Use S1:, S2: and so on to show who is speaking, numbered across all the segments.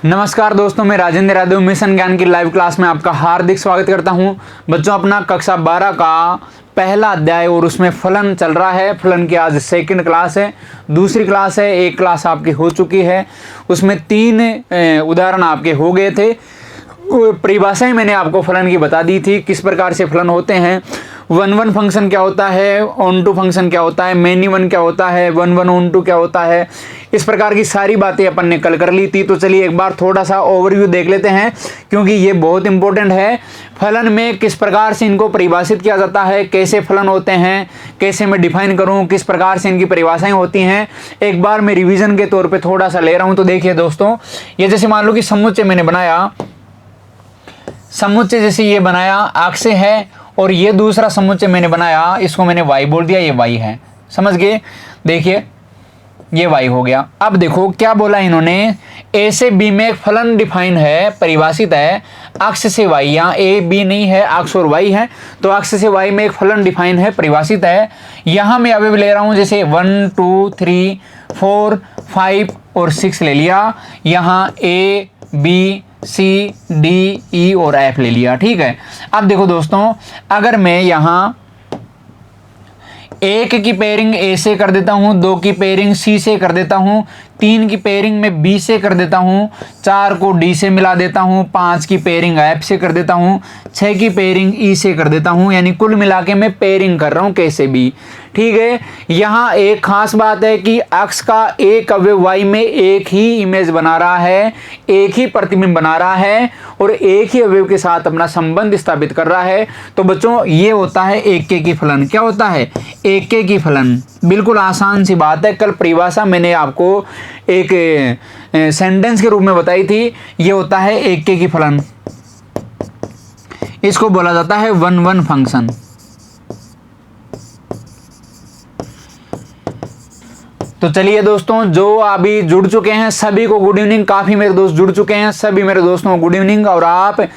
S1: नमस्कार दोस्तों, मैं राजेंद्र यादव मिशन ज्ञान की लाइव क्लास में आपका हार्दिक स्वागत करता हूं। बच्चों, अपना कक्षा 12 का पहला अध्याय और उसमें फलन चल रहा है। फलन की आज सेकंड क्लास है, दूसरी क्लास है। एक क्लास आपकी हो चुकी है, उसमें 3 उदाहरण आपके हो गए थे। परिभाषाएं मैंने आपको फलन की बता दी थी, किस प्रकार से फलन होते हैं। 1-1 फंक्शन क्या होता है, ऑन टू फंक्शन क्या होता है, मैनी वन क्या होता है, 1-1 ऑन टू क्या होता है, इस प्रकार की सारी बातें अपन ने कल कर ली थी। तो चलिए एक बार थोड़ा सा ओवरव्यू देख लेते हैं, क्योंकि ये बहुत इंपॉर्टेंट है। फलन में किस प्रकार से इनको परिभाषित किया जाता है, कैसे फलन होते हैं, कैसे मैं डिफाइन करूं, किस प्रकार से इनकी परिभाषाएं होती हैं, एक बार मैं रिवीजन के तौर पे थोड़ा सा ले रहा हूं। तो देखिए दोस्तों, ये जैसे मान लो कि समुच्चय मैंने बनाया, समुच्चय जैसे ये बनाया अक्ष है, और ये दूसरा समुच्चय मैंने बनाया, इसको मैंने y बोल दिया, ये y है। समझ गए? देखिए ये y हो गया। अब देखो क्या बोला इन्होंने, a से b में एक फलन डिफाइन है, परिभाषित है। अक्ष से y, यहाँ a b नहीं है, अक्ष और y है, तो अक्ष से y में एक फलन डिफाइन है, परिभाषित है। यहाँ मैं अभी ले रहा हूँ, जैसे 1 2 3 4 5 और 6 ले लिया। यहाँ a b C D E और F ले लिया, ठीक है। अब देखो दोस्तों, अगर मैं यहाँ 1 की पेयरिंग A से कर देता हूँ, 2 की पेयरिंग C से कर देता हूँ, 3 की पेयरिंग में B से कर देता हूँ, 4 को D से मिला देता हूँ, 5 की पेयरिंग F से कर देता हूँ, 6 की पेयरिंग E से कर देता हूँ, यानी कुल मिला के मैं पेयरिंग कर रहा हूँ कैसे भी, ठीक है। यहाँ एक खास बात है कि अक्ष का एक अवयव y में एक ही इमेज बना रहा है, एक ही प्रतिबिंब बना रहा है, और एक ही अवयव के साथ अपना संबंध स्थापित कर रहा है। तो बच्चों, ये होता है एक के की फलन। क्या होता है? एक के की फलन। बिल्कुल आसान सी बात है। कल परिभाषा मैंने आपको एक सेंटेंस के रूप में बताई थी। ये होता है एक के की फलन, इसको बोला जाता है 1-1 फंक्शन। तो चलिए दोस्तों, जो अभी जुड़ चुके हैं सभी को गुड इवनिंग। काफ़ी मेरे दोस्त जुड़ चुके हैं, सभी मेरे दोस्तों को गुड इवनिंग। और आप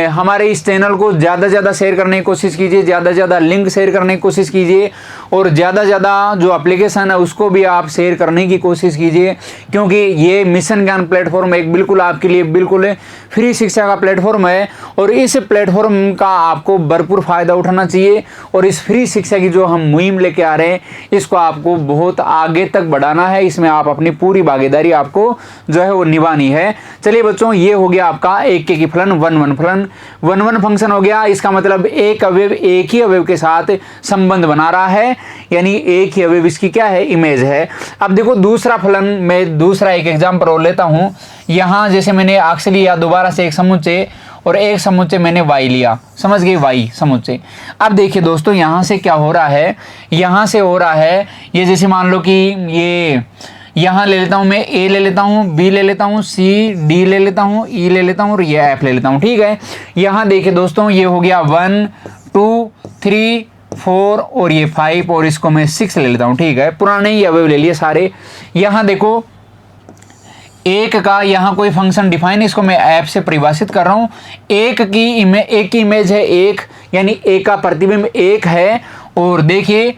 S1: हमारे इस चैनल को ज़्यादा से ज़्यादा शेयर करने की कोशिश कीजिए, ज़्यादा से ज़्यादा लिंक शेयर करने की कोशिश कीजिए, और ज़्यादा से ज़्यादा जो एप्लीकेशन है उसको भी आप शेयर करने की कोशिश कीजिए, क्योंकि ये मिशन ज्ञान प्लेटफॉर्म एक बिल्कुल आपके लिए बिल्कुल फ्री शिक्षा का प्लेटफॉर्म है, और इस प्लेटफॉर्म का आपको भरपूर फ़ायदा उठाना चाहिए। और इस फ्री शिक्षा की जो हम मुहिम लेके आ रहे हैं, इसको आपको बहुत आगे तक बढ़ाना है। इसमें आप अपनी पूरी भागीदारी आपको जो है वो निभानी है। चलिए बच्चों, ये हो गया आपका एक के की फलन 1-1 फलन। 1-1 फंक्शन हो गया, इसका मतलब एक अवयव एक ही अवयव के साथ संबंध बना रहा है, यानी एक ही अवयव इसकी क्या है, इमेज है। अब देखो दूसरा फलन, मैं दूसरा एक एग्जाम्पल और लेता हूं। यहां जैसे मैंने अक्ष लिया, दोबारा से एक समुच्चय, और एक समुच्चय मैंने y लिया। समझ गए? y समुच्चय। अब देखिए दोस्तों, यहाँ से क्या हो रहा है, यहाँ से हो रहा है, ये जैसे मान लो कि ये यहाँ ले लेता हूँ मैं, a ले लेता हूँ, b ले लेता हूँ, c d ले लेता हूँ, e ले लेता हूँ, और ये f ले लेता हूँ, ठीक है। यहाँ देखिए दोस्तों, ये हो गया 1 2 3 4 और ये 5, और इसको मैं 6 ले लेता हूँ, ठीक है। पुराने ही अवयव ले लिए सारे। यहाँ देखो एक का यहाँ कोई फंक्शन डिफाइन, इसको मैं ऐप से परिभाषित कर रहा हूँ। एक की इमेज है एक, यानी ए का प्रतिबिंब एक है, और देखिए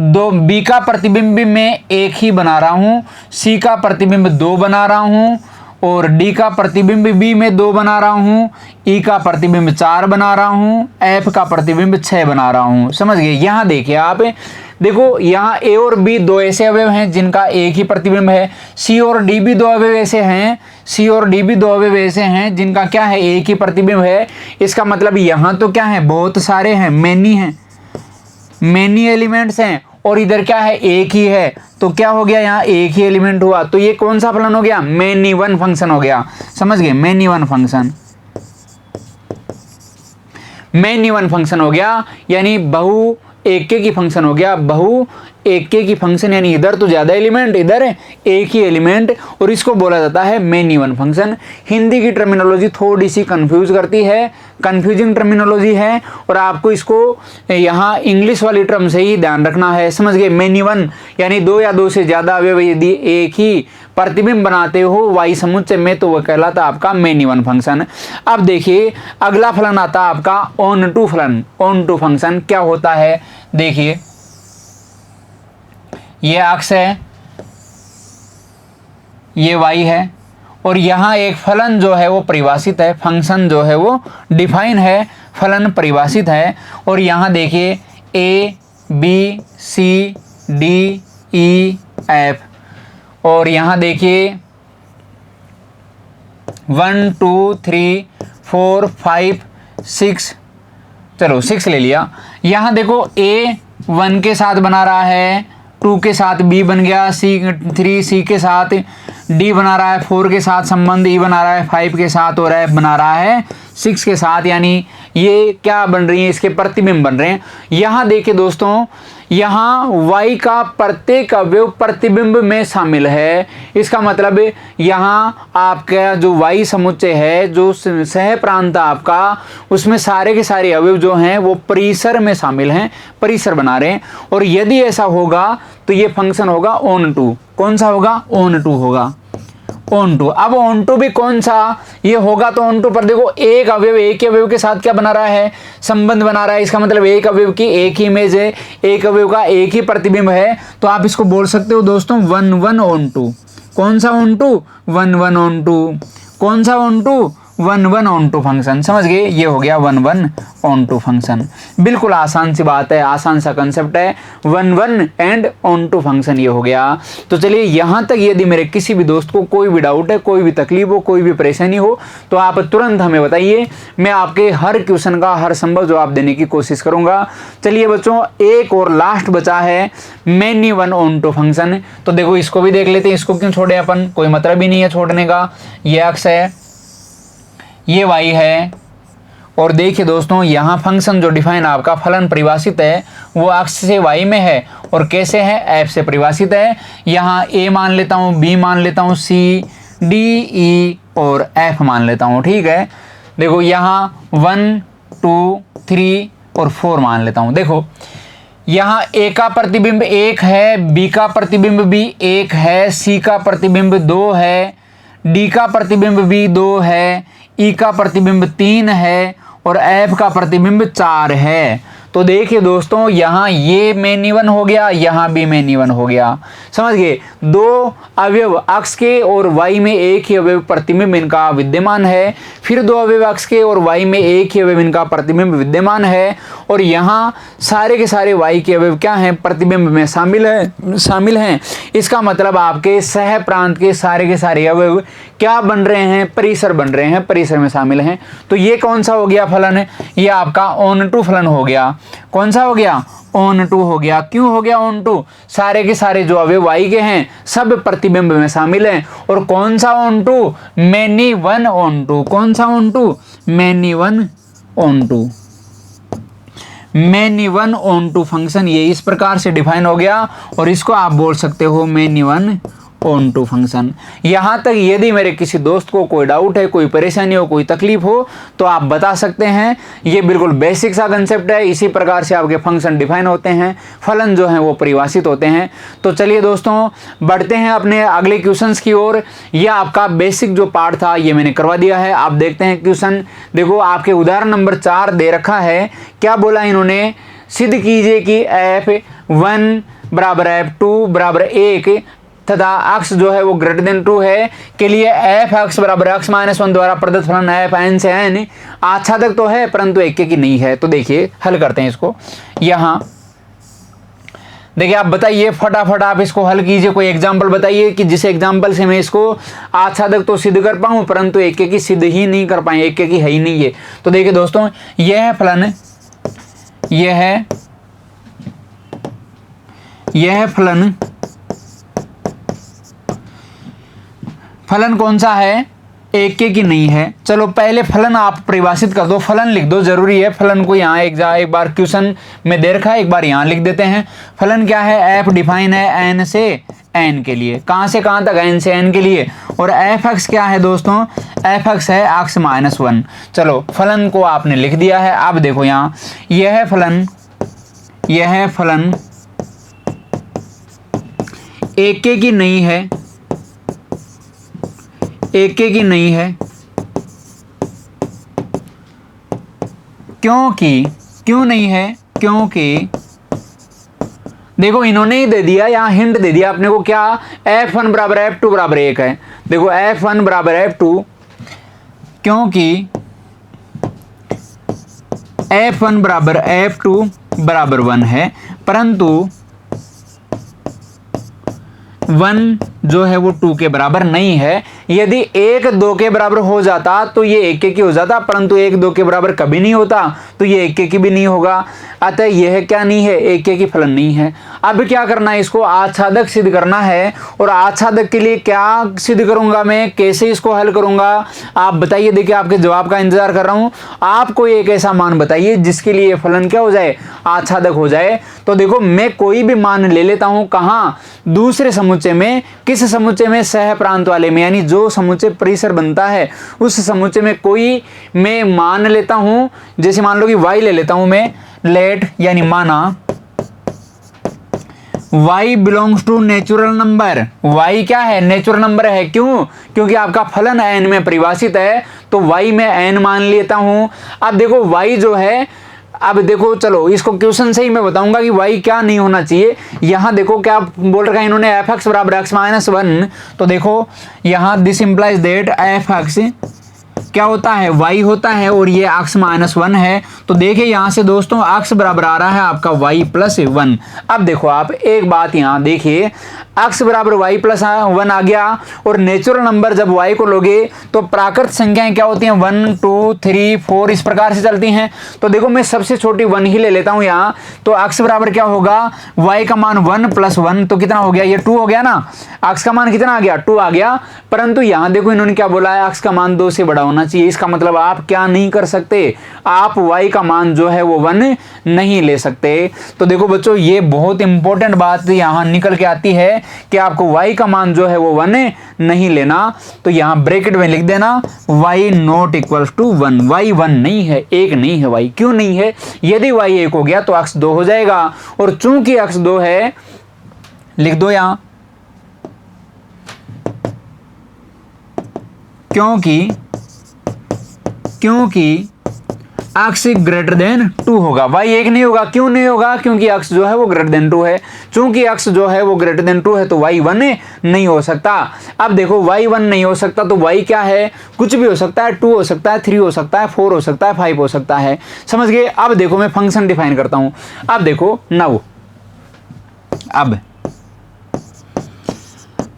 S1: बी का प्रतिबिंब मैं एक ही बना रहा हूँ, सी का प्रतिबिंब 2 बना रहा हूँ, और डी का प्रतिबिंब भी मैं 2 बना रहा हूँ, ई का प्रतिबिंब 4 बना रहा हूँ, एफ का प्रतिबिंब 6 बना रहा हूँ। समझ गए? यहाँ देखिए आप, देखो यहाँ ए और बी 2 ऐसे अवयव हैं जिनका एक ही प्रतिबिंब है। सी और डी भी 2 अवयव ऐसे हैं, सी और डी भी 2 अवयव ऐसे हैं जिनका क्या है, एक ही प्रतिबिंब है। इसका मतलब यहाँ तो क्या है, बहुत सारे हैं, मैनी एलिमेंट्स हैं, और इधर क्या है, एक ही है। तो क्या हो गया, यहाँ एक ही एलिमेंट हुआ। तो ये कौन सा फलन हो गया, मैनी वन फंक्शन हो गया। समझ गए? Many one function, many one function हो गया, यानी बहु एक के की फंक्शन हो गया। बहु एक के की फंक्शन, यानी इधर तो ज्यादा एलिमेंट, इधर एक ही एलिमेंट, और इसको बोला जाता है मैनी वन फंक्शन। हिंदी की टर्मिनोलॉजी थोड़ी सी कंफ्यूज करती है, कंफ्यूजिंग टर्मिनोलॉजी है, और आपको इसको यहाँ इंग्लिश वाली टर्म से ही ध्यान रखना है। समझ गए? मैनी वन यानी 2 या 2 से ज्यादा अवयव यदि एक ही प्रतिबिंब बनाते हो y समुच्चय में, तो वह कहलाता आपका मैनी वन फंक्शन। अब देखिए अगला फलन आता है आपका ऑन टू फलन। ऑन टू फंक्शन क्या होता है, देखिए ये अक्ष है, ये y है, और यहाँ एक फलन जो है वो परिभाषित है, फंक्शन जो है वो डिफाइन है, फलन परिभाषित है। और यहाँ देखिए a b c d e f, और यहाँ देखिए 1 2 3 4 5 6, चलो 6 ले लिया। यहाँ देखो a 1 के साथ बना रहा है, 2 के साथ b बन गया, 3 c के साथ d बना रहा है, 4 के साथ संबंध e बना रहा है, 5 के साथ और f बना रहा है 6 के साथ, यानी ये क्या बन रही है, इसके प्रतिबिंब बन रहे हैं। यहाँ देखिए दोस्तों, यहाँ y का प्रत्येक अवयव प्रतिबिंब में शामिल है। इसका मतलब यहाँ आपका जो y समुच्चय है, जो सह प्रांत आपका, उसमें सारे के सारे अवयव जो हैं वो परिसर में शामिल हैं, परिसर बना रहे हैं। और यदि ऐसा होगा तो ये फंक्शन होगा ऑन टू। कौन सा होगा? ऑन टू होगा, ऑन टू। अब ऑन टू भी कौन सा ये होगा? तो ऑन टू पर देखो एक अवयव एक ही अवयव के साथ क्या बना रहा है? संबंध बना रहा है। इसका मतलब एक अवयव की एक ही इमेज है, एक अवयव का एक ही प्रतिबिंब है। तो आप इसको बोल सकते हो दोस्तों 1 1 ऑन टू। कौन सा ऑन टू? 1 1 onto. कौन सा onto? 1 1 onto function. समझ गए? ये हो गया 1 1 ऑन टू फंक्शन। बिल्कुल आसान सी बात है, आसान सा कंसेप्ट है, 1 1 एंड ऑन टू फंक्शन ये हो गया। तो चलिए यहाँ तक यदि मेरे किसी भी दोस्त को कोई भी डाउट है, कोई भी तकलीफ हो, कोई भी परेशानी हो, तो आप तुरंत हमें बताइए। मैं आपके हर क्वेश्चन का हर संभव जवाब देने की कोशिश करूंगा। चलिए बच्चों, एक और लास्ट बचा है मैनी 1 ऑन टू फंक्शन। तो देखो इसको भी देख लेते हैं। इसको क्यों छोड़े अपन? कोई मतलब ही नहीं है छोड़ने का। ये अक्ष है, ये y है, और देखिए दोस्तों यहाँ फंक्शन जो डिफाइन आपका फलन परिभाषित है वो अक्ष से y में है, और कैसे है? f से परिभाषित है। यहाँ a मान लेता हूँ, b मान लेता हूँ, c d e और f मान लेता हूँ। ठीक है, देखो यहाँ 1 2 3 और 4 मान लेता हूँ। देखो यहाँ a का प्रतिबिंब 1 है, b का प्रतिबिंब भी 1 है, c का प्रतिबिंब 2 है, d का प्रतिबिंब भी 2 है, ई का प्रतिबिंब 3 है और एफ का प्रतिबिंब 4 है। तो देखिए दोस्तों, यहाँ ये मैनी 1 हो गया, यहाँ भी मैनी 1 हो गया। समझ गए? दो अवयव अक्ष के और y में एक ही अवयव प्रतिबिंब इनका विद्यमान है, फिर दो अवयव अक्ष के और y में एक ही अवयव इनका प्रतिबिंब विद्यमान है, और यहाँ सारे के सारे y के अवयव क्या हैं? प्रतिबिंब में शामिल हैं। इसका मतलब आपके सह प्रांत के सारे अवयव क्या बन रहे हैं? परिसर बन रहे हैं, परिसर में शामिल हैं। तो ये कौन सा हो गया फलन है? ये आपका ऑन टू फलन हो गया। कौन सा हो गया? ऑन टू हो गया। क्यों हो गया ऑन टू? सारे के सारे जो अवयव y के हैं सब प्रतिबिंब में शामिल हैं। और कौन सा onto? Many 1 onto. कौन सा onto? Many 1 onto. Many 1 onto function ये इस प्रकार से डिफाइन हो गया, और इसको आप बोल सकते हो मैनी 1 ऑन टू फंक्शन। यहाँ तक यदि मेरे किसी दोस्त को कोई डाउट है, कोई परेशानी हो, कोई तकलीफ हो, तो आप बता सकते हैं। ये बिल्कुल बेसिक सा कंसेप्ट है। इसी प्रकार से आपके फंक्शन डिफाइन होते हैं, फलन जो हैं वो परिभाषित होते हैं। तो चलिए दोस्तों, बढ़ते हैं अपने अगले क्वेश्चंस की ओर। ये आपका बेसिक जो पार्ट था ये मैंने करवा दिया है। आप देखते हैं क्वेश्चन। देखो आपके उदाहरण नंबर 4 दे रखा है। क्या बोला इन्होंने? सिद्ध कीजिए कि f1 बराबर f2 बराबर 1 तथा अक्ष जो है वो ग्रेटर देन 2 है के लिए एफ अक्ष बराबर x माइनस 1 द्वारा प्रदत्त फलन एफ एन से एन अच्छा तक तो है परंतु एक की नहीं है। तो देखिए हल करते हैं इसको। यहाँ देखिए आप बताइए, फटाफट आप इसको हल कीजिए। कोई एग्जाम्पल बताइए कि जिस एग्जाम्पल से मैं इसको अच्छा तक तो सिद्ध कर पाऊँ परंतु एक की सिद्ध ही नहीं कर पाए, एक की है ही नहीं है। तो देखिए दोस्तों, यह है फलन, यह है फलन। फलन कौन सा है? एक की नहीं है। चलो पहले फलन आप परिभाषित कर दो, फलन लिख दो, जरूरी है। फलन को यहाँ एक बार क्वेश्चन में दे रखा है, एक बार यहाँ लिख देते हैं। फलन क्या है? एफ डिफाइन है एन से एन के लिए। कहाँ से कहाँ तक? एन से एन के लिए। और एफ एक्स क्या है दोस्तों? एफ एक्स है एक्स माइनस 1। चलो फलन को आपने लिख दिया है। अब देखो यहाँ, यह है फलन एक की नहीं है, एक की नहीं है। क्यों नहीं है? क्योंकि देखो इन्होंने ही दे दिया, यहाँ हिंट दे दिया अपने को क्या, F1 बराबर F2 बराबर 1 है। देखो F1 बराबर F2, क्योंकि F1 बराबर F2 बराबर 1 है, परंतु 1 जो है वो 2 के बराबर नहीं है। यदि 1 2 के बराबर हो जाता तो ये 1 1 हो जाता, परंतु 1 2 के बराबर कभी नहीं होता, तो ये 1 1 भी नहीं होगा। अतः यह क्या नहीं है, 1 1 फलन नहीं है। अब क्या करना है, इसको आच्छादक सिद्ध करना है। और आच्छादक के लिए क्या सिद्ध करूंगा मैं, कैसे इसको हल करूंगा, आप बताइए। देखिए आपके जवाब का इंतजार कर रहा हूं। आपको एक ऐसा मान बताइए जिसके लिए फलन क्या हो जाए, आच्छादक हो जाए। तो देखो मैं कोई भी मान ले लेता हूं, कहां, दूसरे समुच्चय में। किस समुच्चय में, सह प्रांत वाले में, यानी जो समुच्चय परिसर बनता है उस समुच्चय में कोई मैं मान लेता हूं। जैसे मान लो कि y ले लेता हूं मैं, लेट यानी माना y belongs to natural number. y क्या है, नेचुरल नंबर है। क्यों, क्योंकि आपका फलन n में परिभाषित है, तो y में n मान लेता हूं। अब देखो y जो है, अब देखो चलो इसको क्वेश्चन से ही मैं बताऊंगा कि y क्या नहीं होना चाहिए। यहां देखो क्या बोल रखा है इन्होंने, f(x) बराबर x माइनस 1। तो देखो यहां दिस इंप्लाइज दैट f(x) क्या होता है, y होता है, और ये x माइनस 1 है। तो देखिए यहां से दोस्तों x बराबर आ रहा है आपका y प्लस 1। अब देखो आप एक बात यहां देखिए, x बराबर y प्लस 1 आ गया, और नेचुरल नंबर जब y को लोगे तो प्राकृत संख्याएं क्या होती हैं, 1 2 3 4 इस प्रकार से चलती हैं। तो देखो मैं सबसे छोटी 1 ही ले लेता हूं यहाँ। तो x बराबर क्या होगा, y का मान 1 प्लस 1 तो कितना हो गया, ये 2 हो गया ना। x का मान कितना आ गया, 2 आ गया। परंतु यहां देखो इन्होंने क्या बोला है, x का मान 2 से बड़ा होना चाहिए। इसका मतलब आप क्या नहीं कर सकते, आप y का मान जो है वो 1 नहीं ले सकते। तो देखो बच्चों ये बहुत इंपॉर्टेंट बात यहां निकल के आती है कि आपको y का मान जो है वो 1 नहीं लेना। तो यहां ब्रैकेट में लिख देना y not equals to 1। y 1 नहीं है, 1 नहीं है। y क्यों नहीं है, यदि y 1 हो गया तो x 2 हो जाएगा, और चूंकि x 2 है, लिख दो यहां, क्योंकि x ग्रेटर देन 2 होगा, y 1 नहीं होगा। क्यों नहीं होगा, क्योंकि x जो है वो ग्रेटर देन 2 है। चूंकि x जो है वो ग्रेटर देन 2 है तो y 1 नहीं हो सकता। अब देखो y 1 नहीं हो सकता तो y क्या है, कुछ भी हो सकता है, 2 हो सकता है, 3 हो सकता है, 4 हो सकता है, 5 हो सकता है। समझ गए। अब देखो मैं फंक्शन डिफाइन करता हूं। अब देखो नाउ,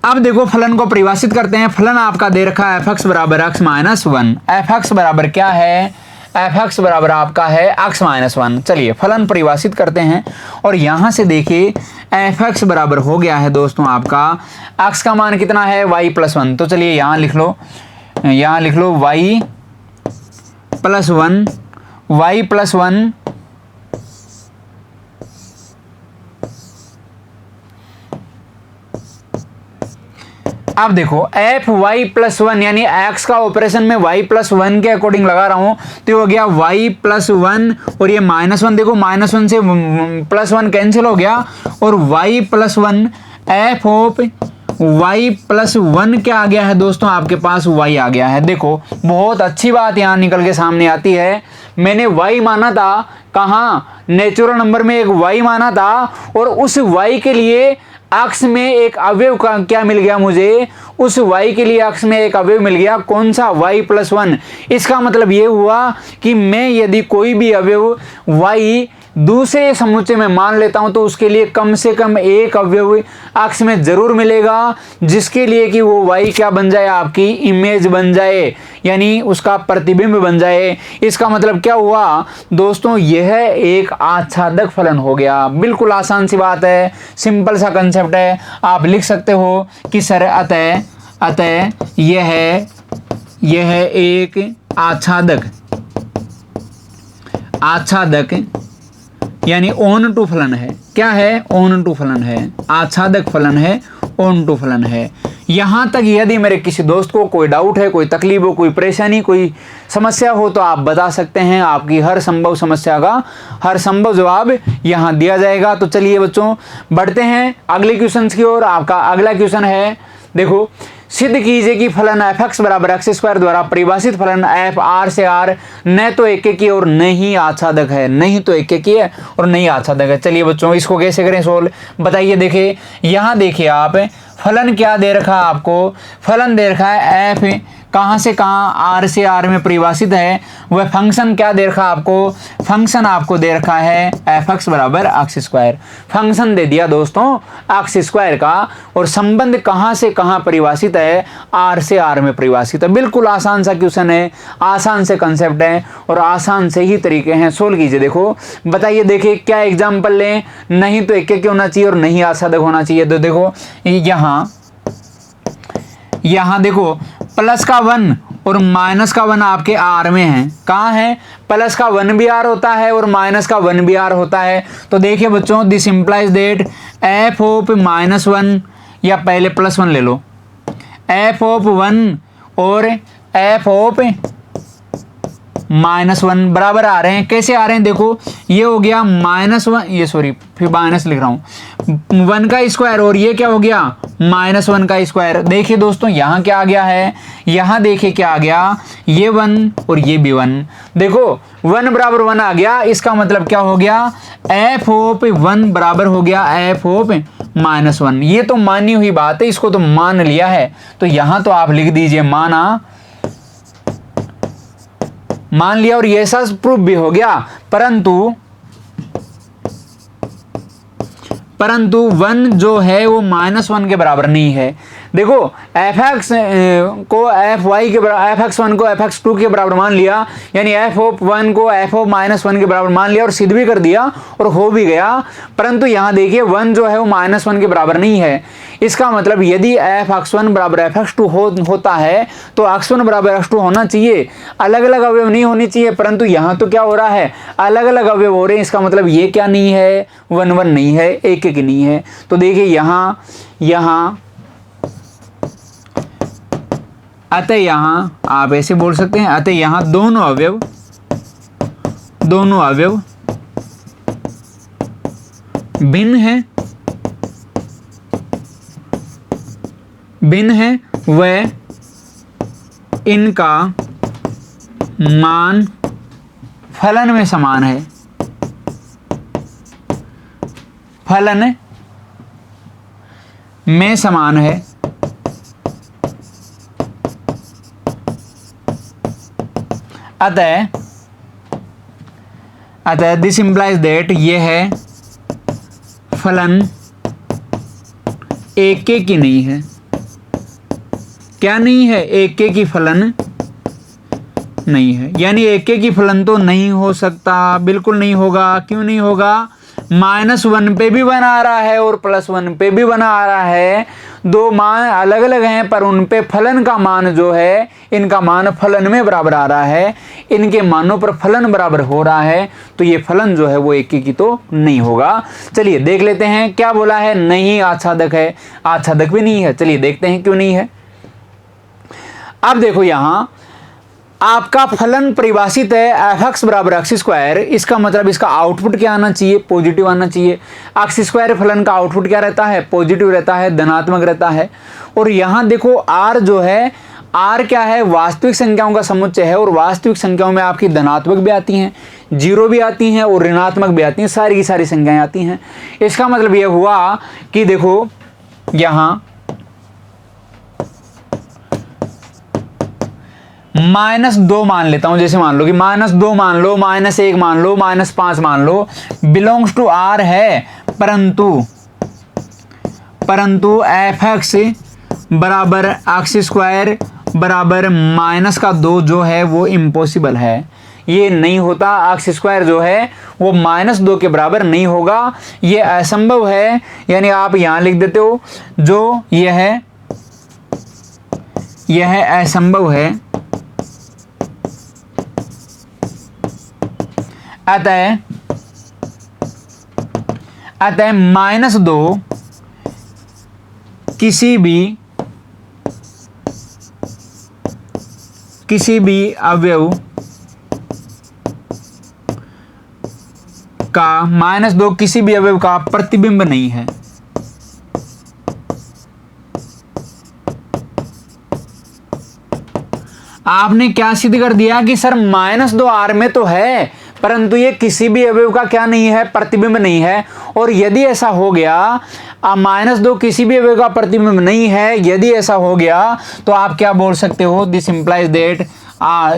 S1: अब देखो फलन को परिभाषित करते हैं। फलन आपका दे रखा है f(x) बराबर x माइनस 1। f(x) बराबर क्या है, f(x) बराबर आपका है x माइनस 1। चलिए फलन परिभाषित करते हैं, और यहां से देखिए f(x) बराबर हो गया है दोस्तों आपका, x का मान कितना है, y प्लस 1। तो चलिए यहां लिख लो y प्लस 1, y प्लस 1 अब देखो fy प्लस 1 यानी x का ऑपरेशन में y प्लस 1 के अकॉर्डिंग लगा रहा हूं, तो हो गया y प्लस 1, और ये माइनस 1, देखो माइनस 1 से प्लस 1 कैंसिल हो गया, और y plus 1 f of y plus 1 क्या आ गया है दोस्तों, आपके पास y आ गया है। देखो बहुत अच्छी बात यहां निकल के सामने आती है। मैंने y माना था, कहां, नेचुरल नंबर में एक y माना था, और उस y के लिए x में एक अवयव का क्या मिल गया मुझे, उस y के लिए x में एक अवयव मिल गया, कौन सा, y प्लस 1। इसका मतलब ये हुआ कि मैं यदि कोई भी अवयव y दूसरे समुच्चय में मान लेता हूं तो उसके लिए कम से कम एक अवयव x में जरूर मिलेगा, जिसके लिए कि वो y क्या बन जाए, आपकी इमेज बन जाए, यानी उसका प्रतिबिंब बन जाए। इसका मतलब क्या हुआ दोस्तों, यह एक आच्छादक फलन हो गया। बिल्कुल आसान सी बात है, सिंपल सा कंसेप्ट है। आप लिख सकते हो कि सर अतः यह एक आच्छादक यानी ऑन टू फलन है। क्या है, ऑन टू फलन है, आच्छादक फलन है, ऑन टू फलन है। यहां तक यदि मेरे किसी दोस्त को कोई डाउट है, कोई तकलीफ हो, कोई परेशानी, कोई समस्या हो तो आप बता सकते हैं। आपकी हर संभव समस्या का हर संभव जवाब यहां दिया जाएगा। तो चलिए बच्चों बढ़ते हैं अगले क्वेश्चन की ओर। आपका अगला क्वेश्चन है, देखो सिद्ध कीजिए कि फलन एफ एक्स बराबर एक्स स्क्वायर द्वारा परिभाषित फलन एफ आर से आर न तो एक की और नहीं आच्छादक है, नहीं तो एक की है और नहीं आच्छादक है। चलिए बच्चों इसको कैसे करें सोल्व, बताइए। देखिए यहाँ देखिए आप फलन क्या दे रखा है आपको, फलन दे रखा है एफ कहाँ से कहाँ, आर से आर में परिभाषित है। वह फंक्शन क्या दे रखा है आपको, फंक्शन आपको दे रखा है एफ एक्स बराबर एक्स स्क्वायर, फंक्शन दे दिया दोस्तों एक्स स्क्वायर का। और संबंध कहाँ से कहाँ परिभाषित है, आर से आर में परिभाषित है। बिल्कुल आसान सा क्वेश्चन है, आसान से कंसेप्ट है और आसान से ही तरीके हैं। सोल्व कीजिए। देखो बताइए, देखिए क्या एग्जाम्पल लें, नहीं तो एक होना चाहिए और नहीं आच्छादक होना चाहिए। तो देखो यहाँ देखो प्लस का 1 और माइनस का 1 आपके आर में है। कहाँ है, प्लस का 1 भी आर होता है और माइनस का 1 भी आर होता है। तो देखिए बच्चों this implies that F of -1 या पहले +1 ले लो, एफ ऑफ 1 और एफ ऑफ -1 बराबर आ रहे हैं। कैसे आ रहे हैं, देखो ये हो गया -1, ये सॉरी फिर माइनस लिख रहा हूं, 1 का स्क्वायर और ये क्या हो गया -1 का स्क्वायर। देखिए दोस्तों यहाँ क्या आ गया है, यहाँ देखिए क्या आ गया, ये 1 और ये भी 1। देखो 1 बराबर 1 आ गया, इसका मतलब क्या हो गया, एफ ऑफ 1 बराबर हो गया एफ ऑफ -1। ये तो मानी हुई बात है, इसको तो मान लिया है। तो यहाँ तो आप लिख दीजिए मान लिया और ये ऐसा प्रूफ भी हो गया। परंतु 1 जो है वो -1 के बराबर नहीं है। देखो एफ एक्स को एफ वाई के बराबर, एफ एक्स 1 को एफ एक्स 2 के बराबर मान लिया, यानी एफ ऑफ 1 को एफ ऑफ -1 के बराबर मान लिया और सिद्ध भी कर दिया और हो भी गया। परंतु यहाँ देखिए 1 जो है वो -1 के बराबर नहीं है। इसका मतलब यदि एफ एक्स 1 बराबर एफ एक्स 2 होता है तो एक्स 1 बराबर एक्स 2 होना चाहिए, अलग अलग अवयव नहीं होनी चाहिए। परंतु यहाँ तो क्या हो रहा है, अलग अलग अवयव हो रहे हैं। इसका मतलब ये क्या नहीं है, 1 1 नहीं है, 1 1 नहीं है। तो देखिए यहाँ अतः यहाँ आप ऐसे बोल सकते हैं, अतः यहाँ दोनों अवयव भिन्न है व इनका मान फलन में समान है। फलन में समान है। अतः दिस इंप्लाइज दैट ये है फलन एक की नहीं है। क्या नहीं है, एक की फलन नहीं है, यानी एक की फलन तो नहीं हो सकता, बिल्कुल नहीं होगा। क्यों नहीं होगा, -1 पे भी 1 आ रहा है और +1 पे भी 1 आ रहा है। दो मान अलग अलग हैं पर उन पे फलन का मान जो है, इनका मान फलन में बराबर आ रहा है, इनके मानों पर फलन बराबर हो रहा है। तो ये फलन जो है वो एक की तो नहीं होगा। चलिए देख लेते हैं क्या बोला है, नहीं आच्छादक है, आच्छादक भी नहीं है। चलिए देखते हैं क्यों नहीं है। अब देखो यहाँ आपका फलन परिभाषित है एफ एक्स बराबर एक्स स्क्वायर। इसका मतलब इसका आउटपुट क्या आना चाहिए, पॉजिटिव आना चाहिए। एक्स स्क्वायर फलन का आउटपुट क्या रहता है, पॉजिटिव रहता है, धनात्मक रहता है। और यहाँ देखो आर जो है, आर क्या है, वास्तविक संख्याओं का समुच्चय है और वास्तविक संख्याओं में आपकी धनात्मक भी आती हैं, 0 भी आती हैं और ऋणात्मक भी आती हैं, सारी की सारी संख्याएं आती हैं। इसका मतलब यह हुआ कि देखो यहाँ -2 मान लेता हूं, जैसे मान लो कि -2 मान लो, -1 मान लो, -5 मान लो, बिलोंग्स टू आर है। परंतु एफ एक्स बराबर एक्स स्क्वायर बराबर -2 जो है वो इम्पॉसिबल है, ये नहीं होता। एक्स स्क्वायर जो है वो -2 के बराबर नहीं होगा, ये असंभव है। यानी आप यहां लिख देते हो जो यह असंभव है। अतः -2 किसी भी अवयव का -2 किसी भी अवयव का प्रतिबिंब नहीं है। आपने क्या सिद्ध कर दिया कि सर -2r में तो है, परंतु ये किसी भी अवयव का क्या नहीं है, प्रतिबिंब नहीं है। और यदि ऐसा हो गया, -2 किसी भी अवयव का प्रतिबिंब नहीं है, यदि ऐसा हो गया तो आप क्या बोल सकते हो, दिस इंप्लाइज दैट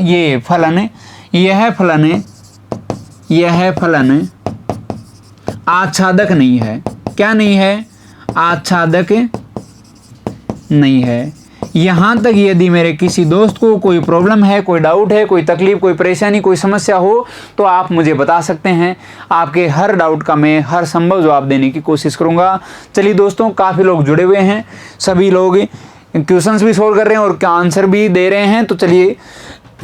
S1: ये फलन, यह फलन आच्छादक नहीं है। क्या नहीं है? आच्छादक नहीं है। यहां तक यदि मेरे किसी दोस्त को कोई प्रॉब्लम है, कोई डाउट है, कोई तकलीफ, कोई परेशानी, कोई समस्या हो तो आप मुझे बता सकते हैं। आपके हर डाउट का मैं हर संभव जवाब देने की कोशिश करूंगा। चलिए दोस्तों, काफ़ी लोग जुड़े हुए हैं, सभी लोग क्वेश्चंस भी सोल्व कर रहे हैं और आंसर भी दे रहे हैं। तो चलिए,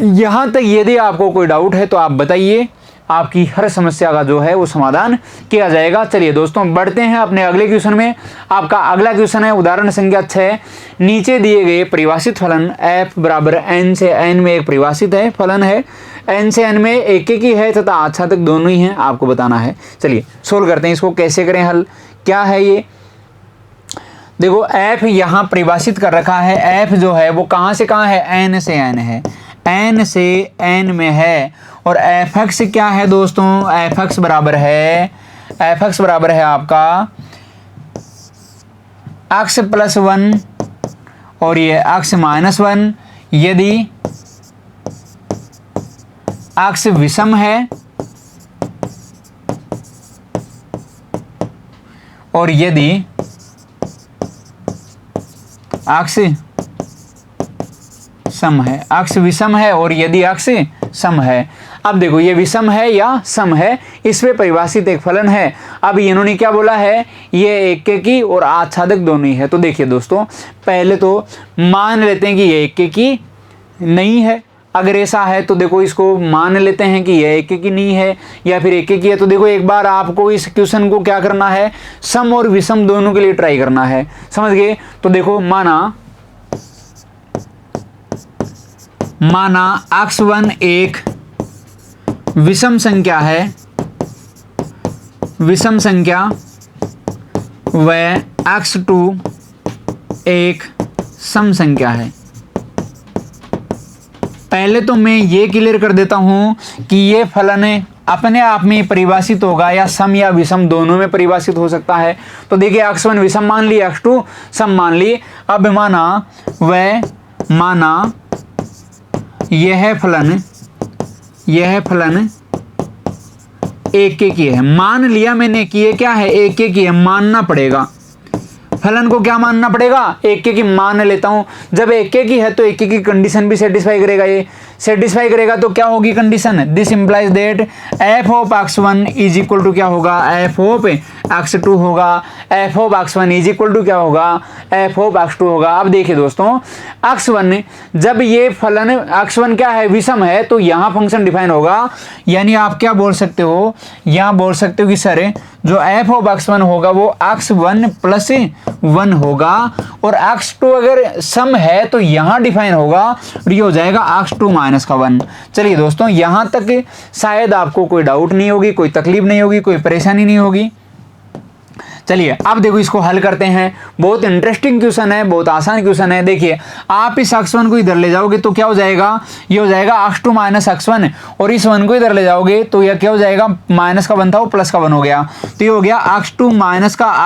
S1: यहाँ तक यदि आपको कोई डाउट है तो आप बताइए, आपकी हर समस्या का जो है वो समाधान किया जाएगा। चलिए दोस्तों, बढ़ते हैं अपने अगले क्वेश्चन में। आपका अगला क्वेश्चन है उदाहरण संख्या 6। नीचे दिए गए परिभाषित फलन f बराबर n से n में एक परिभाषित है फलन है, n से n में एक ही है तथा आच्छादक दोनों ही हैं, आपको बताना है। चलिए सोल्व करते हैं, इसको कैसे करें हल, क्या है ये। देखो f यहाँ परिभाषित कर रखा है, f जो है वो कहाँ से कहाँ है, n से n है, n से n में है। और fx क्या है दोस्तों, fx बराबर है आपका x + 1 और ये x - 1। यदि x विषम है और यदि x सम है, x विषम है और यदि x सम है। अब देखो ये विषम है या सम है, इसमें परिभाषित एक फलन है। अब इन्होंने क्या बोला है, ये एकेकी और आच्छादक दोनों ही है। तो देखिए दोस्तों, पहले तो मान लेते हैं कि ये एकेकी नहीं है। अगर ऐसा है तो देखो इसको मान लेते हैं कि यह एकेकी नहीं है या फिर एकेकी है। तो देखो एक बार आपको इस क्वेश्चन को क्या करना है, सम और विषम दोनों के लिए ट्राई करना है, समझ गए। तो देखो माना x1 एक विषम संख्या है, विषम संख्या, व x2 एक सम संख्या है। पहले तो मैं ये क्लियर कर देता हूं कि ये फलन अपने आप में परिभाषित होगा या सम या विषम दोनों में परिभाषित हो सकता है। तो देखिए x1 विषम मान ली, x2 सम मान ली। अब माना यह फलन एक की है, मान लिया मैंने कि ये क्या है, एक की है, मानना पड़ेगा फलन को, क्या मानना पड़ेगा, एक की मान लेता हूं। जब एक की है तो एक की कंडीशन भी सेटिस्फाई करेगा, ये सेटिस्फाई करेगा तो क्या होगी condition, this implies that f of x1 is equal to क्या होगा, f ऑफ x2 होगा, f of x1 is equal to क्या होगा, f ऑफ x2 होगा। अब देखिए दोस्तों, x1 जब ये फलन x1 क्या है, विषम है, तो यहाँ फंक्शन डिफाइन होगा। यानी आप क्या बोल सकते हो, यहाँ बोल सकते हो कि सर जो f ऑफ x1 होगा वो x1 + 1 होगा, और x2 अगर सम है तो यहाँ डिफाइन होगा और ये हो जाएगा x2 - 1। चलिए दोस्तों, यहाँ तक शायद आपको कोई डाउट नहीं होगी, कोई तकलीफ नहीं होगी, कोई परेशानी नहीं होगी। चलिए अब देखो इसको हल करते हैं। बहुत इंटरेस्टिंग क्वेश्चन है, बहुत आसान क्वेश्चन है। देखिए आप इस x1 को इधर ले जाओगे तो क्या हो जाएगा, ये हो जाएगा x2 - x1, और इस 1 को इधर ले जाओगे तो यह क्या हो जाएगा, माइनस का 1 था वो प्लस का 1 हो गया। तो ये हो गया x2 -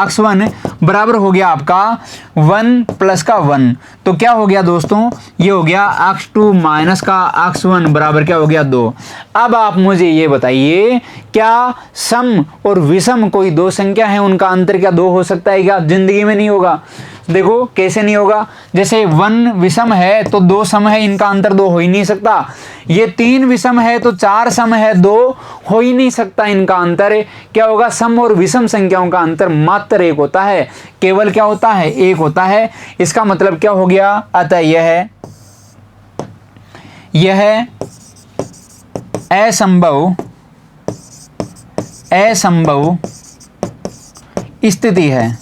S1: x1 बराबर हो गया आपका 1 + का 1। तो क्या हो गया दोस्तों, ये हो गया x2 - x1 बराबर क्या हो गया 2। अब आप मुझे ये बताइए, क्या सम और विषम कोई दो संख्या है, उनका अंतर क्या 2 हो सकता है क्या? जिंदगी में नहीं होगा। देखो कैसे नहीं होगा, जैसे 1 विषम है तो 2 सम है, इनका अंतर 2 हो ही नहीं सकता। ये 3 विषम है तो 4 सम है, 2 हो ही नहीं सकता इनका अंतर। क्या होगा, सम और विषम संख्याओं का अंतर मात्र 1 होता है, केवल क्या होता है, 1 होता है। इसका मतलब क्या हो गया, अतः यह असंभव स्थिति है।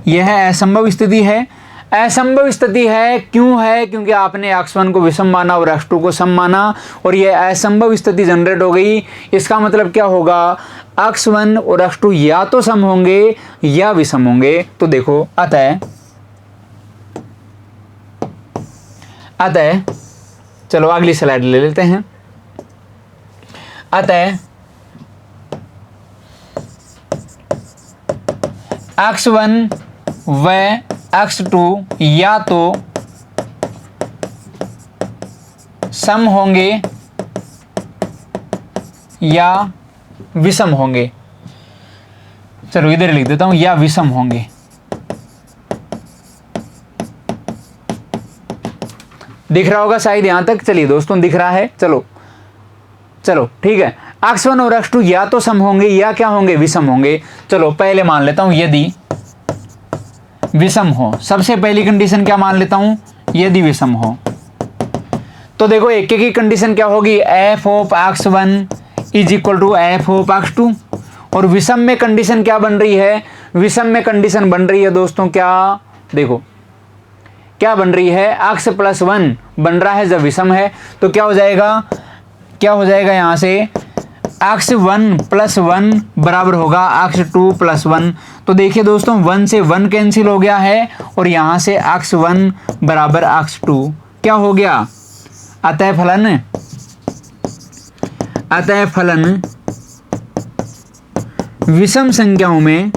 S1: यह असंभव स्थिति है। असंभव स्थिति है क्यों है, क्योंकि आपने x1 को विषम माना और x2 को सम माना, और यह असंभव स्थिति जनरेट हो गई। इसका मतलब क्या होगा, x1 और x2 या तो सम होंगे या विषम होंगे। तो देखो, अतः अतः चलो अगली स्लाइड ले लेते हैं। अतः x1 व x2 या तो सम होंगे या विषम होंगे। चलो इधर लिख देता हूं, या विषम होंगे। दिख रहा होगा शायद यहां तक। चलिए दोस्तों दिख रहा है। चलो ठीक है। x1 और x2 या तो सम होंगे या क्या होंगे, विषम होंगे। चलो पहले मान लेता हूं यदि विषम हो। सबसे पहली कंडीशन क्या मान लेता हूं, यदि विषम हो। तो देखो एक की कंडीशन क्या होगी, f of x1 is equal to f of x2। और विषम में कंडीशन क्या बन रही है, विषम में कंडीशन बन रही है दोस्तों क्या, देखो क्या बन रही है, x + 1 बन रहा है जब विषम है। तो क्या हो जाएगा, यहां से x1 + 1 बराबर होगा x2 + 1। तो देखिए दोस्तों 1 से 1 कैंसिल हो गया है और यहां से x1 बराबर x2 क्या हो गया। अतः फलन विषम संख्याओं में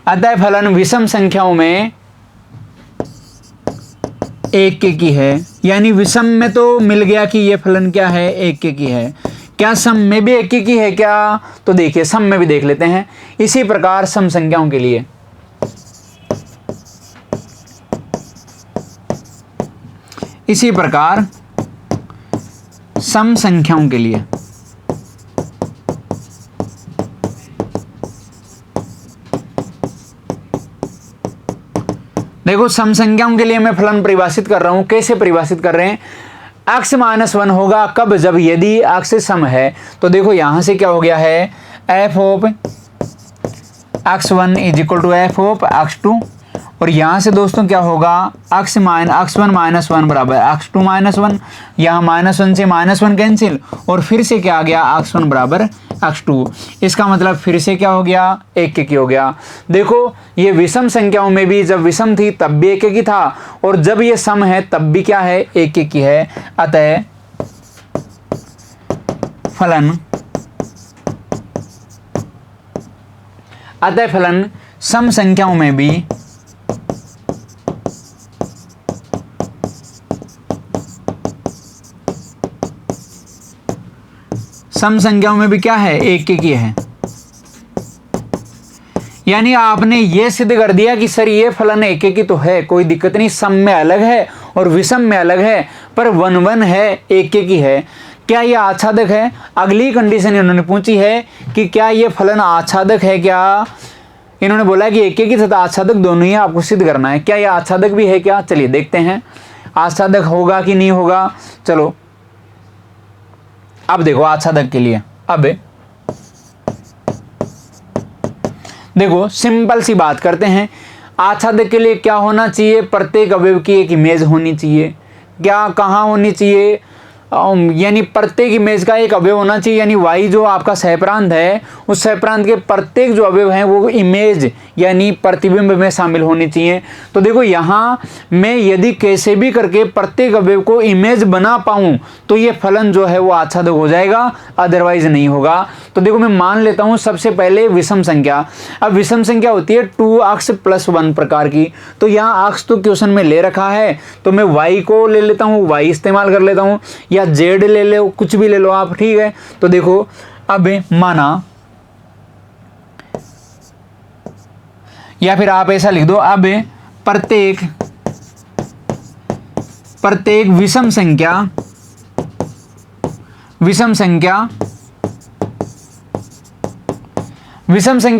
S1: अतः फलन विषम संख्याओं में एक के की है। यानी विषम में तो मिल गया कि ये फलन क्या है, एक के की है। क्या सम में भी एक के की है क्या, तो देखिए सम में भी देख लेते हैं। इसी प्रकार सम संख्याओं के लिए सम संख्याओं के लिए देखो सम संख्याओं के लिए मैं फलन परिभाषित कर रहा हूं। कैसे परिभाषित कर रहे हैं, x - 1 होगा कब, जब यदि x सम है। तो देखो यहां से क्या हो गया है, f of x1 is equal to f of x2। और यहां से दोस्तों क्या होगा, x1 - 1 बराबर x2 - 1। यहाँ -1 से -1 कैंसिल और फिर से क्या आ गया, x1 बराबर x2। इसका मतलब फिर से क्या हो गया, एक के की हो गया। देखो ये विषम संख्याओं में भी जब विषम थी तब भी एक के की था और जब ये सम है तब भी क्या है, एक के की है। अतः फलन सम संख्याओं में भी क्या है, एक के की है। यानी आपने ये सिद्ध कर दिया कि सर ये फलन एक के की तो है, कोई दिक्कत नहीं, सम में अलग है और विषम में अलग है, पर 1 है, एक के की है। क्या ये आच्छादक है, अगली कंडीशन इन्होंने पूछी है कि क्या ये फलन आच्छादक है क्या। इन्होंने बोला कि एक के की तथा आच्छादक दोनों ही आपको सिद्ध करना है। क्या ये आच्छादक भी है क्या, चलिए देखते हैं आच्छादक होगा कि नहीं होगा। चलो अब देखो आच्छादक के लिए, अब देखो सिंपल सी बात करते हैं। आच्छादक के लिए क्या होना चाहिए, प्रत्येक अवयव की एक इमेज होनी चाहिए। क्या कहाँ होनी चाहिए, यानी प्रत्येक इमेज का एक अवयव होना चाहिए। यानी y जो आपका सहप्रांत है उस सहप्रांत के प्रत्येक जो अवयव हैं वो इमेज यानी प्रतिबिंब में शामिल होनी चाहिए। तो देखो यहाँ मैं यदि कैसे भी करके प्रत्येक अवयव को इमेज बना पाऊँ तो ये फलन जो है वो आच्छादक हो जाएगा, अदरवाइज नहीं होगा। तो देखो मैं मान लेता हूँ सबसे पहले विषम संख्या। अब विषम संख्या होती है 2x + 1 प्रकार की। तो यहाँ x तो क्वेश्चन में ले रखा है तो मैं y को ले लेता हूँ, y इस्तेमाल कर लेता हूँ, या z ले लो, कुछ भी ले लो आप, ठीक है। तो देखो अब माना, या फिर आप ऐसा लिख दो, अब प्रत्येक विषम संख्या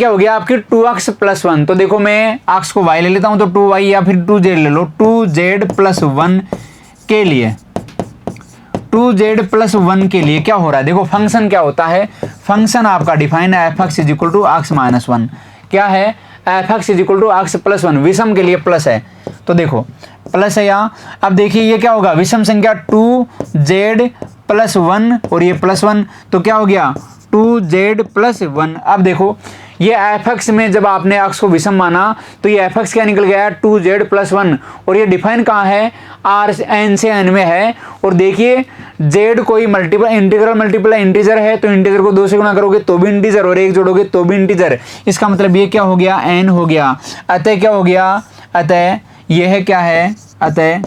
S1: हो गया आपकी 2x + 1। तो देखो मैं x को y ले लेता हूं तो 2y या फिर 2z ले लो। 2z + 1 के लिए 2z + 1 के लिए क्या हो रहा है, देखो फंक्शन क्या होता है, फंक्शन आपका डिफाइन है f(x = x - 1)। क्या है, f(x = x + 1), विषम के लिए प्लस है तो देखो प्लस है यहाँ। अब देखिए ये क्या होगा, विषम संख्या 2z + 1 और ये +1, तो क्या हो गया 2z + 1। अब देखो ये f(x) में जब आपने अक्ष को विषम माना तो ये f(x) क्या निकल गया 2z + 1, और ये डिफाइन कहाँ है, n से n में है। और देखिए z कोई इंटीग्रल मल्टीपल इंटीजर है, तो इंटीजर को 2 से गुणा करोगे तो भी इंटीजर और 1 जोड़ोगे तो भी इंटीजर। इसका मतलब ये क्या हो गया, n हो गया। अतः क्या हो गया, अतः यह क्या है, अतः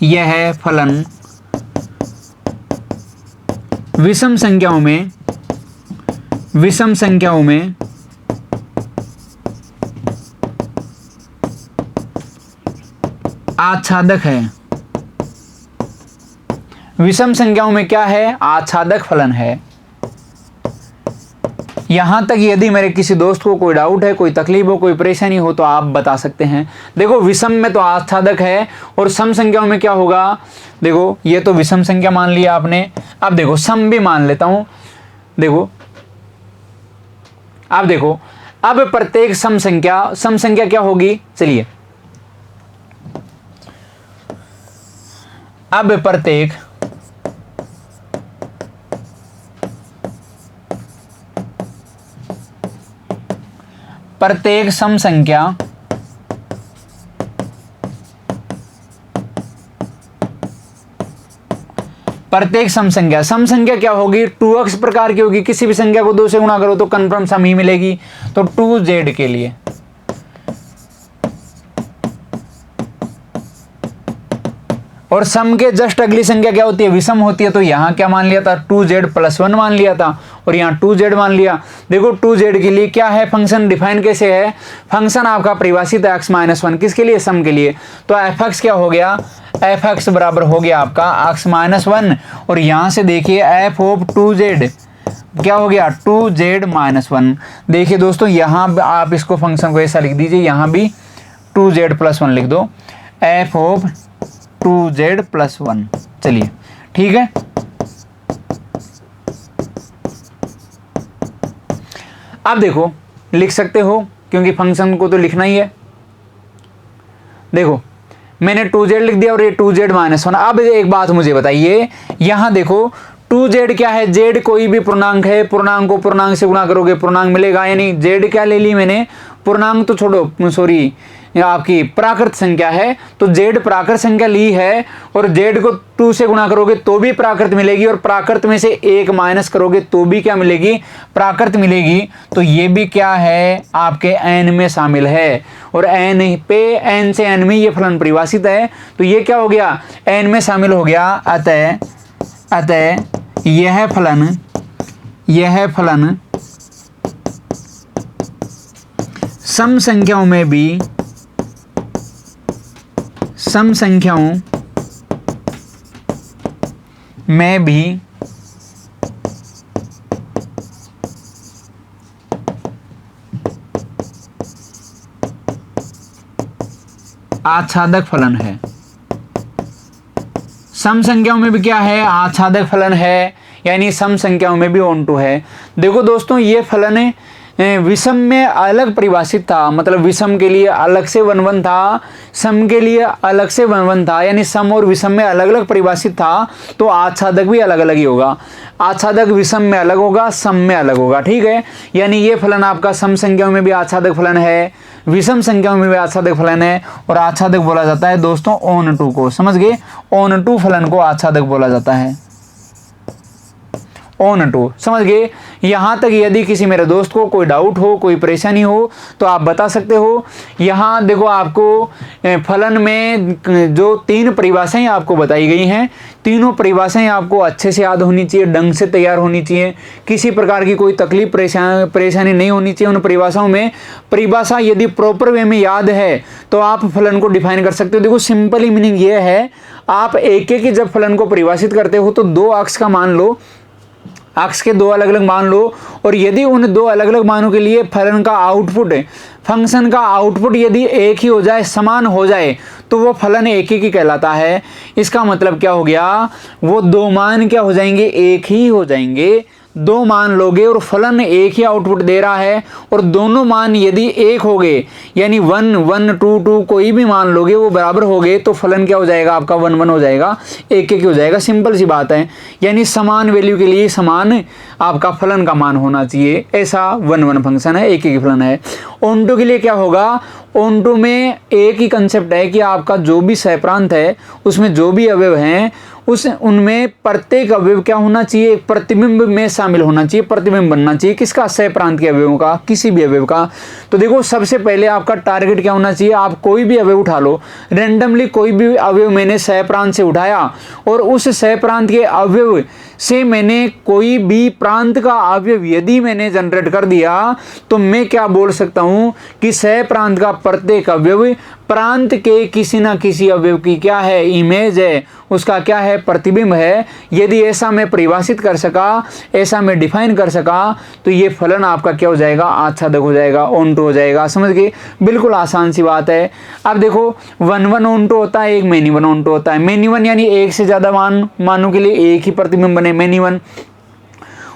S1: यह फलन विषम संख्याओं में आच्छादक है। विषम संख्याओं में क्या है, आच्छादक फलन है। यहां तक यदि मेरे किसी दोस्त को कोई डाउट है, कोई तकलीफ हो, कोई परेशानी हो तो आप बता सकते हैं। देखो विषम में तो आच्छादक है, और सम संख्याओं में क्या होगा, देखो ये तो विषम संख्या मान लिया आपने। अब देखो सम भी मान लेता हूं। देखो अब देखो, अब प्रत्येक सम संख्या क्या होगी, चलिए अब प्रत्येक सम संख्या क्या होगी, 2x प्रकार की होगी। किसी भी संख्या को 2 से गुणा करो तो कंफर्म सम ही मिलेगी। तो 2z के लिए और सम के जस्ट अगली संख्या क्या होती है, विषम होती है। तो यहां क्या मान लिया था, 2z + 1 मान लिया था, और यहां 2z मान लिया। देखो 2z के लिए क्या है, फंक्शन डिफाइन कैसे है, फंक्शन आपका परिभाषित है x-1, किसके लिए, सम के लिए। तो f(x) क्या हो गया, f(x) बराबर हो गया आपका x-1, और यहां से देखिए f(2z) क्या हो गया 2z-1। देखिए दोस्तों यहां आप इसको फंक्शन को ऐसा लिख दीजिए, यहां भी 2z + 1 लिख दो, f(2z + 1)। चलिए ठीक है। अब देखो लिख सकते हो, क्योंकि फंक्शन को तो लिखना ही है। देखो मैंने 2z लिख दिया और ये 2z-1। अब एक बात मुझे बताइए, यहां देखो 2z क्या है, z कोई भी पूर्णांक है, पूर्णांक को पूर्णांक से गुणा करोगे पूर्णांक मिलेगा। यानी z क्या ले ली मैंने, पूर्णांक तो छोड़ो, सॉरी आपकी प्राकृत संख्या है, तो z प्राकृत संख्या ली है, और z को 2 से गुणा करोगे तो भी प्राकृत मिलेगी, और प्राकृत में से 1 माइनस करोगे तो भी क्या मिलेगी, प्राकृत मिलेगी। तो ये भी क्या है, आपके n में शामिल है, और n से n में ये फलन परिभाषित है। तो ये क्या हो गया, n में शामिल हो गया। अतः यह फलन सम संख्याओं में भी आच्छादक फलन है। सम संख्याओं में भी क्या है, आच्छादक फलन है, यानी सम संख्याओं में भी ऑन-टू है। देखो दोस्तों ये फलन विषम में अलग परिभाषित था, मतलब विषम के लिए अलग से 1-1 था, सम के लिए अलग से 1-1 था, यानी सम और विषम में अलग अलग परिभाषित था। तो आच्छादक भी अलग अलग ही होगा, आच्छादक विषम में अलग होगा, सम में अलग होगा, ठीक है। यानी ये फलन आपका सम संख्याओं में भी आच्छादक फलन है, विषम संख्याओं में भी आच्छादक फलन है, और आच्छादक बोला जाता है दोस्तों ऑन-टू को, समझ गए, ऑन-टू फलन को आच्छादक बोला जाता है, ऑन-टू, समझ गए। यहां तक यदि किसी मेरे दोस्त को कोई डाउट हो, कोई परेशानी हो तो आप बता सकते हो। यहां देखो आपको फलन में जो 3 परिभाषाएं आपको बताई गई हैं, तीनों परिभाषाएं आपको अच्छे से याद होनी चाहिए, ढंग से तैयार होनी चाहिए, किसी प्रकार की कोई तकलीफ परेशानी नहीं होनी चाहिए। उन परिभाषाओं में परिभाषा यदि प्रॉपर वे में याद है तो आप फलन को डिफाइन कर सकते हो। देखो सिंपली मीनिंग ये है, आप एक एक जब फलन को परिभाषित करते हो तो 2 अक्ष का मान लो, अक्ष के 2 अलग अलग मान लो, और यदि उन 2 अलग अलग मानों के लिए फलन का आउटपुट, फंक्शन का आउटपुट यदि एक ही हो जाए, समान हो जाए, तो वो फलन एक ही कहलाता है। इसका मतलब क्या हो गया, वो 2 मान क्या हो जाएंगे, एक ही हो जाएंगे। दो मान लोगे और फलन एक ही आउटपुट दे रहा है और दोनों मान यदि एक हो गए, यानी 1 1 2 2 कोई भी मान लोगे वो बराबर हो गए, तो फलन क्या हो जाएगा आपका 1 1 हो जाएगा, एक एक हो जाएगा। सिंपल सी बात है, यानी समान वैल्यू के लिए समान आपका फलन का मान होना चाहिए, ऐसा 1 1 फंक्शन है, एक एक फलन है। ऑन2 के लिए क्या होगा, ऑन2 में एक ही कंसेप्ट है कि आपका जो भी सहप्रांत है उसमें जो भी अवयव हैं उनमें प्रत्येक अवयव क्या होना चाहिए, एक प्रतिबिंब में शामिल होना चाहिए, प्रतिबिंब बनना चाहिए किसका, सहप्रांत के अवयवों का, किसी भी अवयव का। तो देखो सबसे पहले आपका टारगेट क्या होना चाहिए, आप कोई भी अवयव उठा लो, रेंडमली कोई भी अवयव मैंने सहप्रांत से उठाया और उस सहप्रांत के अवयव से मैंने कोई भी प्रांत का अवयव यदि मैंने जनरेट कर दिया तो मैं क्या बोल सकता हूं कि सहप्रांत का प्रत्येक अवयव प्रांत के किसी ना किसी अवयव की क्या है, इमेज है, उसका क्या है, प्रतिबिंब है। यदि ऐसा मैं परिभाषित कर सका, ऐसा मैं डिफाइन कर सका, तो ये फलन आपका क्या हो जाएगा, आच्छादक हो जाएगा, ऑन2 हो जाएगा। समझ गए, बिल्कुल आसान सी बात है। अब देखो 1 1 ऑन2 होता है, एक मेनी वन ऑन2 होता है। मेनी वन यानी एक से ज्यादा मानों के लिए एक ही प्रतिबिंब बने, मेनी वन।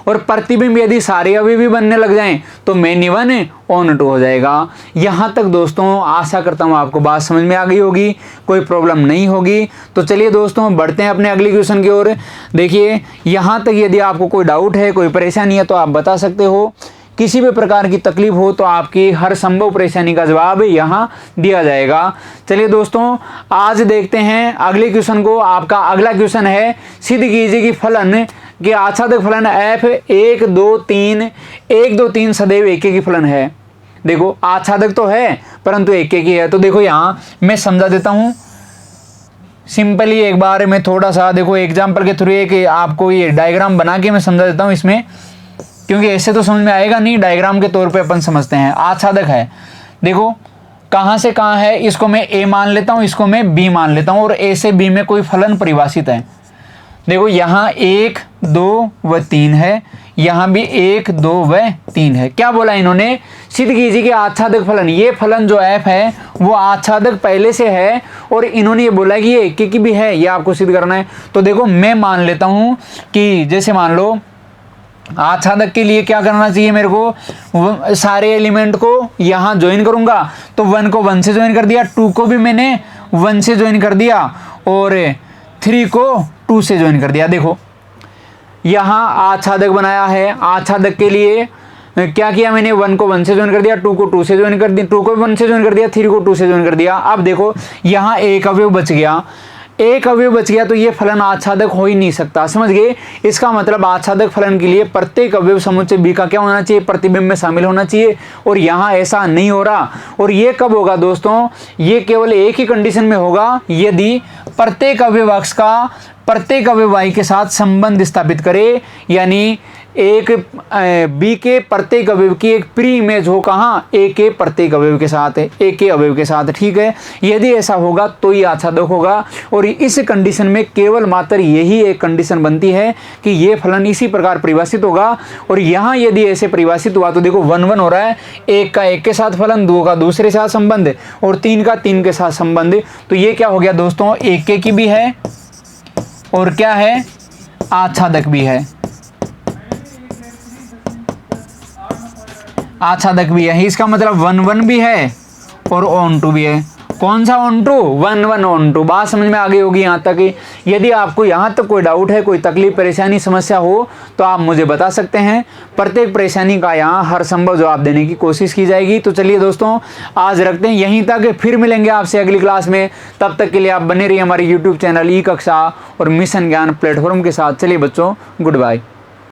S1: और प्रतिबिंब यदि सारे अवयव भी बनने लग जाएं तो मेनी वन ऑन2 हो जाएगा। यहाँ तक दोस्तों आशा करता हूँ आपको बात समझ में आ गई होगी, कोई प्रॉब्लम नहीं होगी। तो चलिए दोस्तों बढ़ते हैं अपने अगले क्वेश्चन की ओर। देखिए यहाँ तक यदि आपको कोई डाउट है, कोई परेशानी है तो आप बता सकते हो। किसी भी प्रकार की तकलीफ हो तो आपकी हर संभव परेशानी का जवाब यहाँ दिया जाएगा। चलिए दोस्तों आज देखते हैं अगले क्वेश्चन को। आपका अगला क्वेश्चन है, सिद्ध कीजिए कि फलन कि आच्छादक फलन f 1 2 3 1 2 3 सदैव एक ही फलन है। देखो आच्छादक तो है परंतु एक ही है। तो देखो यहाँ मैं समझा देता हूँ सिंपली, एक बार मैं थोड़ा सा देखो एग्जाम्पल के थ्रू एक आपको ये डायग्राम बना के मैं समझा देता हूँ इसमें, क्योंकि ऐसे तो समझ में आएगा नहीं, डायग्राम के तौर पे अपन समझते हैं। आच्छादक है, देखो कहाँ से कहाँ है, इसको मैं a मान लेता हूँ, इसको मैं b मान लेता हूँ और a से b में कोई फलन परिभाषित है। देखो यहाँ 1 2 व 3 है, यहाँ भी 1 2 व 3 है। क्या बोला इन्होंने, सिद्ध कीजिए कि आच्छादक फलन, ये फलन जो f है वो आच्छादक पहले से है और इन्होंने ये बोला कि ये एक की भी है, ये आपको सिद्ध करना है। तो देखो मैं मान लेता हूँ कि जैसे मान लो आच्छादक के लिए क्या करना चाहिए मेरे को, सारे एलिमेंट को यहाँ ज्वाइन करूंगा। तो 1 को 1 से ज्वाइन कर दिया, 2 को भी मैंने 1 से ज्वाइन कर दिया और 3 को 2 से ज्वाइन कर दिया। देखो यहाँ आच्छादक बनाया है। आच्छादक के लिए क्या किया मैंने, 1 को 1 से ज्वाइन कर दिया, 2 को 2 से ज्वाइन कर दिया, 2 को 1 से ज्वाइन कर दिया, 3 को 2 से ज्वाइन कर दिया। अब देखो यहाँ एक अवयव बच गया, एक अवयव बच गया तो ये फलन आच्छादक हो ही नहीं सकता। समझ गए, इसका मतलब आच्छादक फलन के लिए प्रत्येक अवयव समुच्चय b का क्या होना चाहिए, प्रतिबिंब में शामिल होना चाहिए, और यहाँ ऐसा नहीं हो रहा। और ये कब होगा दोस्तों, ये केवल एक ही कंडीशन में होगा, यदि प्रत्येक अवयव अक्ष का प्रत्येक अवयव y के साथ संबंध स्थापित करे, यानी एक b के प्रत्येक अवयव की एक प्री इमेज हो, कहाँ, a के प्रत्येक अवयव के साथ, a के अवयव के साथ। ठीक है, यदि ऐसा होगा तो ये आच्छादक होगा। और इस कंडीशन में केवल मात्र यही एक कंडीशन बनती है कि ये फलन इसी प्रकार परिभाषित होगा। और यहाँ यदि ऐसे परिभाषित हुआ तो देखो 1 1 हो रहा है, 1 का 1 के साथ फलन, 2 का दूसरे साथ संबंध और 3 का 3 के साथ संबंध। तो ये क्या हो गया दोस्तों, एक की भी है और क्या है, आच्छादक भी है, आच्छादक भी है। इसका मतलब 1 1 भी है और ऑन2 भी है। कौन सा ऑन2, 1 1 ऑन2। बात समझ में आ गई होगी यहाँ तक। यदि आपको यहाँ तक कोई डाउट है, कोई तकलीफ परेशानी समस्या हो तो आप मुझे बता सकते हैं। प्रत्येक परेशानी का यहाँ हर संभव जवाब देने की कोशिश की जाएगी। तो चलिए दोस्तों आज रखते हैं यहीं तक, फिर मिलेंगे आपसे अगली क्लास में। तब तक के लिए आप बने रहिए हमारे यूट्यूब चैनल ई कक्षा और मिशन ज्ञान प्लेटफॉर्म के साथ। चलिए बच्चों, गुड बाय।